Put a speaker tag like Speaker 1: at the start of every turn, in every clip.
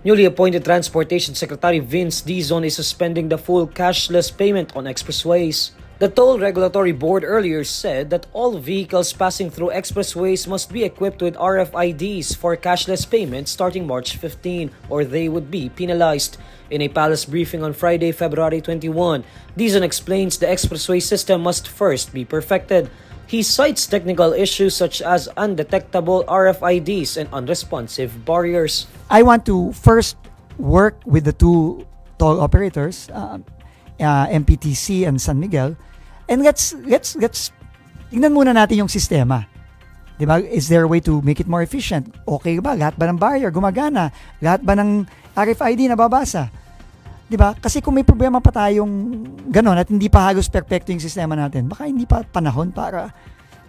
Speaker 1: Newly appointed Transportation Secretary Vince Dizon is suspending the full cashless payment on expressways. The Toll Regulatory Board earlier said that all vehicles passing through expressways must be equipped with RFIDs for cashless payments starting March 15, or they would be penalized. In a palace briefing on Friday, February 21, Dizon explains the expressway system must first be perfected. He cites technical issues such as undetectable RFIDs and unresponsive barriers.
Speaker 2: I want to first work with the two toll operators, MPTC and San Miguel, and let's tingnan muna natin yung sistema. 'Di ba? Is there a way to make it more efficient? Okay ba? Lahat ba ng barrier gumagana? Lahat ba ng RFID nababasa? 'Di ba? Kasi kung may problema pa tayong gano'n at hindi pa halos perpekto yung sistema natin, baka hindi pa panahon para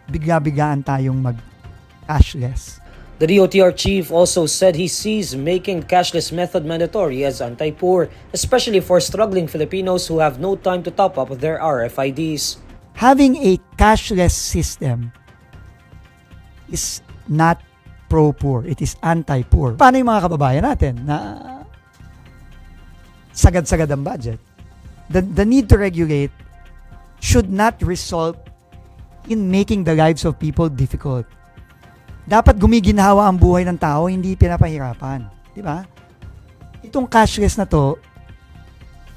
Speaker 2: bigla-biglaan tayong mag-cashless.
Speaker 1: The DOTR chief also said he sees making cashless method mandatory as anti-poor, especially for struggling Filipinos who have no time to top up their RFIDs.
Speaker 2: Having a cashless system is not pro-poor, it is anti-poor. Paano yung mga kababayan natin na sagad-sagad ang budget? The need to regulate should not result in making the lives of people difficult. Dapat gumiginhawa ang buhay ng tao, hindi pinapahirapan. Di ba? Itong cashless na to,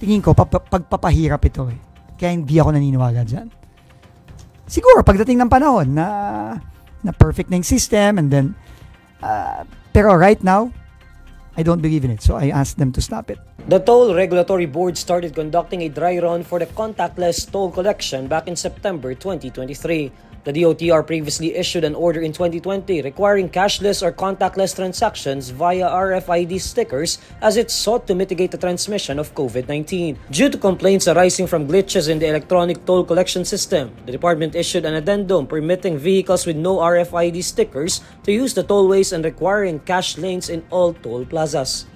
Speaker 2: tingin ko, pagpapahirap ito eh. Kaya hindi ako naniniwala dyan. Siguro, pagdating ng panahon na perfect na yung system, and then, pero right now, I don't believe in it. So I asked them to stop it.
Speaker 1: The Toll Regulatory Board started conducting a dry run for the contactless toll collection back in September 2023. The DOTR previously issued an order in 2020 requiring cashless or contactless transactions via RFID stickers as it sought to mitigate the transmission of COVID-19. Due to complaints arising from glitches in the electronic toll collection system, the department issued an addendum permitting vehicles with no RFID stickers to use the tollways and requiring cash lanes in all toll plazas.